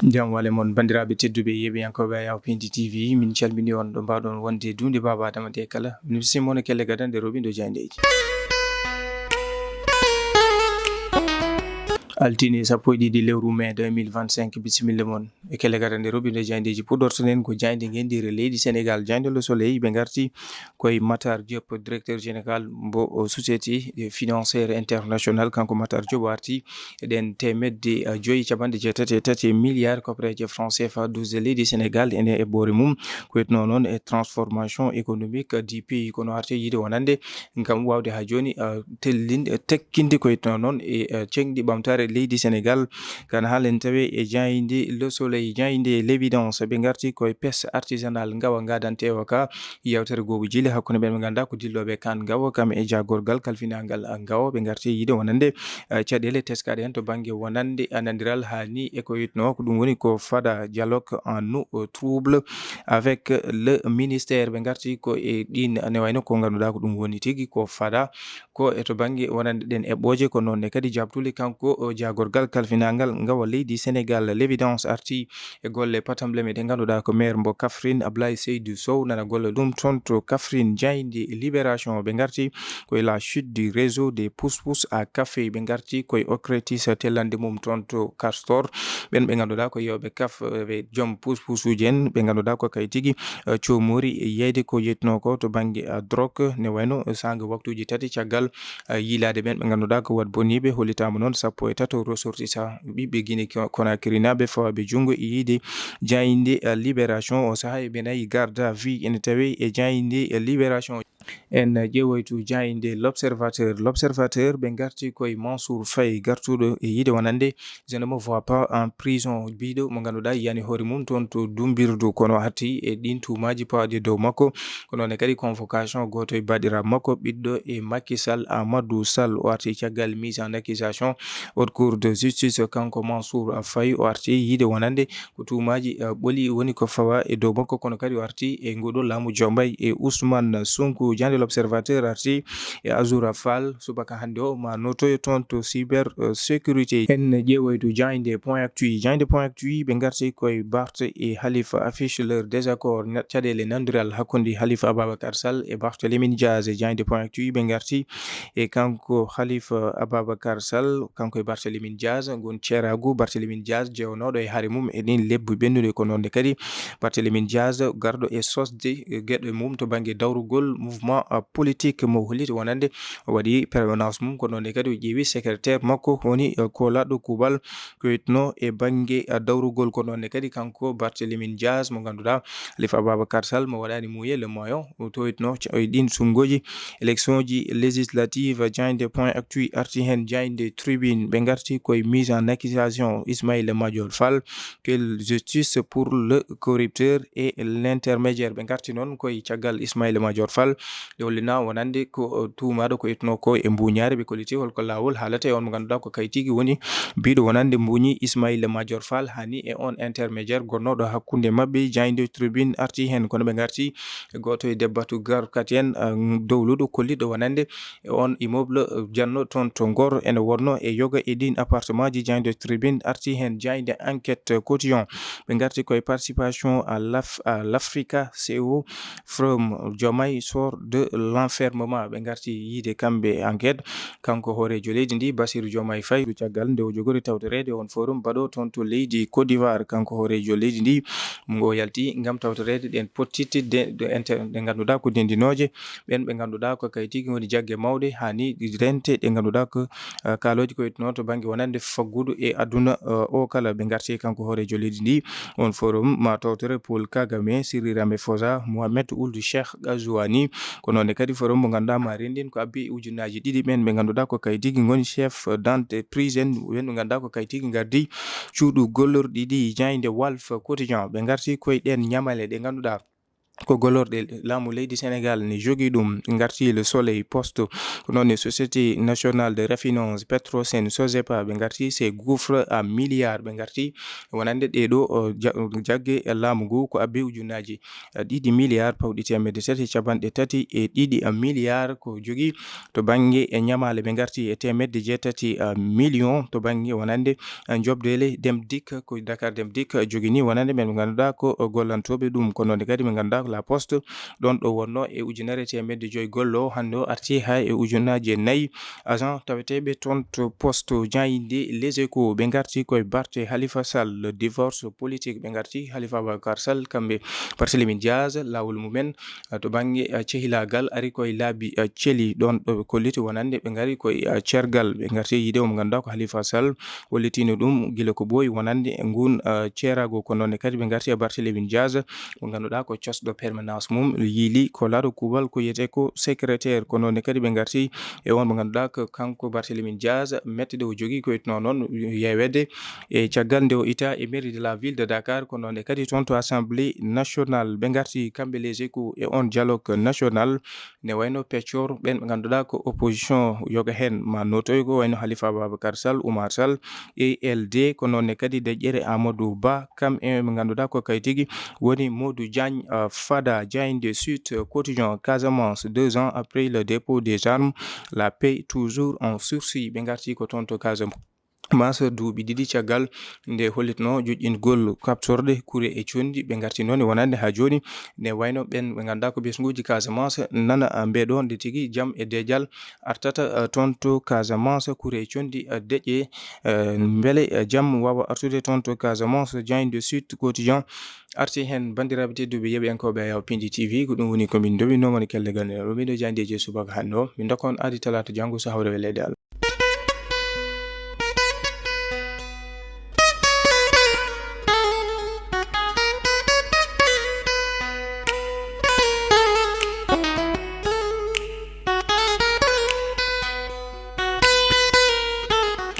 Jam wale mon bandiraɓe tedduɓe yeɓiyankoɓe Yawpindi TV min calmini on ɗo mbawɗon wonde dunde Baba Adama de kala min simmono kelle gadande robindo jandeji altine 12 lewru mai 2025 bisimilla mon e kelle gadande robindo jandeji puɗortonen ko jande gendire leydi Sénégal jande Le Soleil ɓe garti koye Matar Diop directeur général mbo société financiére international kanko Matar Diop warti eɗen temedde 5.83 milliards copreje franc CFA 12 leydi Sénégal ene e ɓoore mum ko wetno noon e transformation économique du pays kono arte yide wonande ngam wawde ha joni tellinde tekkinde ko wetno noon e cengɗi ɓamtare leydi Sénégal kan halen tawe e jayinde Le Soleil jayinde l'évidence ɓe garti koye pes artisanal ngawa gadantewa ka yewtere gogo jili hakkude ɓen ɓe ganda ko dilloɓe kan ngawa kam e jagorgal kalfinagal ngawa ɓe garti yide wonande caɗele teskaɗe hen to banggue wonande anandiral hani e ko witno ko ɗum woni ko fada dialogue en eau trouble avec le ministère ɓe garti ko e ɗin ne wayno ko ganduɗa ko ɗum woni tigui ko fada ko e to banggue wonande ɗen eɓɓoje ko nonne kadi jabtuli kanko jagorgal kalfinagal ngawa leydi Sénégal l'évidence arti e golle patamble meɗen ganduɗa ko maire mbo Kaffrine Ablaye Seydou Sow nana golle ɗum toon to Kaffrine jaydi libération ɓe garti koye la chute du réseau des pousse-pousse à café ɓe garti koye OCRTIS tellande mum toon to Castor ɓen ɓe ganduɗa ko yewɓe kaf ɓe joom pousse-pousse uji en ɓe ganduɗa ko kay tigui comori yeyde ko yetno ko to banggue drogue ne wayno sanga waktuji tati caggal yilade ɓen ɓe ganduɗa ko wat boniɓe hollitama noon 13 ressortissant ɓiɓɓe Guinée Conakry naɓe fawaɓe junggo e yiide jayinde libération o saaha ɓe nayi garde à vue ene tawe e jayinde libération en ƴeewoytu jayinde l'observateur ɓe garti koye Mansour Faye gartuɗo e yiide wonande je ne me vois pas en prison biɗo mo ganduɗa yani hoore mum toon to dumbirdu kono hatti e ɗin tumaji pawɗi dow makko kono ne kadi convocation goto e baɗiraɓe makko ɓiɗɗo e Macky Sall Amadou Sall o arti caggal mise en accusation haute cour de justice kanko Mansour Faye o arti yiide wonande ko tumaji ɓooli woni ko fawa e dow makko kono kadi o arti e ngoɗo laamu Diomaye e Ousmane Sonko jande l'observateur arti e Azoura Fall subaka hande o ma notoyo toon to cyber sécurité en ƴeewoytu jayde point actu ɓe garti koye Barth et Halifa affiche leur désaccord caɗele nandiral hakkude Halifa Ababacar Sall e Barthélémy Diaz e jayde point actu ɓe garti e kanko Halifa Ababacar Sall kanko e Barthélémy Diaz gon ceeragu Barthélémy Diaz jewnoɗo e haare mum e ɗin lebbi ɓennude ko nonde kadi Barthélémy Diaz garɗo e sosde gueɗe mum to banggue dawrugol mouvement politique mo holliti wonande o waɗi permanence mum ko nonde kadi o ƴeewi secrétaire makko woni kolaɗo kuuɓal ko witno e banggue dawrugol ko nonne kadi kanko Barthélémy Diaz mo ganduɗa Halifa Ababacar Sall mo waɗani mouye le moyon to witno e ɗin sungoji élection ji législative jayde point actu arti hen jayde tribune ɓe garti koye mise en accusation Ismaïla Madior Fall quelle justice pour le corrupteur et l'intermédiaire ɓe garti noon koye caggal Ismaïla Madior Fall nde hollina wonande ko tumaɗo ko witno ko e mbuñare ɓe kolliti holko lawol haalata e on mo ganduɗa ko kay tigui woni biɗo wonande mbuñi Ismaïla Madior Fall hani e on intermédiaire gonnoɗo hakkude mabɓe jayde tribune arti hen kono ɓe garti e goto e debbatu garkati en dowluɗo kolliɗo wonande e on immeuble janno toon to Ngor ene wonno e yoga e ɗin appartement ji jayde tribune arti hen jayde enquête quotidien ɓe garti koye participation à l'Africa CO from Diomaye sort de l'enfermement ɓe garti yiide kamɓe enquête kanko hoorejo leydi ndi Bassirou Diomaye Faye ɗo caggal nde o jogori tawtorede on forum baɗo toon to leydi Côte d'Ivoire kanko hoorejo leydi ndi mo yalti ngam tawtorede ɗen pottittide ɗe ganduɗa ko dendinoje ɓen ɓe ganduɗa ko kay tigui woni jaggue mawɗe hani rente ɗe ganduɗa ko kaaloji ko witno to banggue wonande faggudu e aduna o kala ɓe garti kanko hoorejo leydi ndi on forum ma tawtore Paul Kagame Cyril Ramaphosa Mohamed Ould Cheikh Ghazouani ko nonne kadi forum mo ganduɗa ma rendin ko abbi ujunaji ɗiɗi ɓen ɓe ganduɗa ko kay tigui goni chef d'entreprise en ɓen ɓe ganduɗa ko kay tigui gardi cuuɗu gollorɗi ɗi jayde Walf Quotidien ɓe garti koye ɗen ñamale ɗe ganduɗa ko golorɗe laamu leydi Sénégal ne jogii ɗum ngarti Le Soleil Post ko noon Société nationale de raffinage Petrosen SOGEPA ɓe ngarti c'est gouffre à milliards ɓe ngarti wonande ɗeɗo jagge laamu ngu ko abbe ujunnaaji 2 milliards pawɗi temedde tati capanɗe tati e ɗiɗi milliards ko jogii to bange ñamaale ɓe ngarti e temedde jeetati million to bange wonande jobdele Dem Dik ko Dakar Dem Dik jogini wonande men ɓe ngannduɗaa ko gollantoɓe ɗum ko noon kadi ɓe ngannduɗaa La Poste ɗon ɗo wonno e ujunere temedde joyi gollo hannde o arti ha e ujunnaaje 4 agent taweteɓe toon to poste Diayinde Les Échos ɓe ngarti koye Barth Khalifa Sall le divorce politique ɓe ngarti Khalifa Ababacar Sall kamɓe Barthélémy Dias lawol mumen to bange cehilagal ari koye laabi celi ɗon ɗo kolliti wonande ɓe ngari koye cergal ɓe ngarti yide mo ngannduɗaa ko Khalifa Sall wallitino ɗum gila ko ɓooyi wonande ngun ceerago ko noon kadi ɓe ngarti e Barthélémy Dias mo ngannduɗaa ko cosɗo permanence mum yiili ko laaɗo kuuɓal ko yiyete ko secrétaire ko noon kadi ɓe ngarti e on mo ngannduɗaa ko kanko Barthélémy Dias mettede o jogii ko yetno noon yewede e caggal nde o ita e mairie de la ville de Dakar ko noon kadi toon to assemblée nationale ɓe ngarti kamɓe Les Échos e on dialogue national ne wayno peccor ɓen ɓe ngannduɗaa ko opposition yoga heen ma notoygo wayno Khalifa Ababacar Sall Oumar Sall e LD ko noon kadi deƴƴere Amadou Ba kam e ɓe ngannduɗaa ko kay tigi woni Modou Diagne Fada Diayinde Sud Quotidien Casamance 2 ans après le dépôt des armes la paix toujours en sursis ɓe ngarti ko toon to Casamance duuɓi ɗiɗi caggal nde hollitno joƴƴingol kaɓtorɗe kure e condi ɓe ngarti noon wonande ha joni ne wayno ɓen ɓe ngannduɗaa ko ɓesguji Casamance nana mbeɗo nde tigi jaam e dejal artata toon to Casamance kure e condi deƴƴe beele jaam wawa artude toon to Casamance Diayinde Sud Quotidien arti hen bandiraɓe tedduɓe yeɓiyankoɓe Yaw Pindi TV ko ɗum woni komin dowinomon kellegal nde ɗo miɗo jandeje subaka hannde o min dokkon adi talata janggo so hawre welede Allah.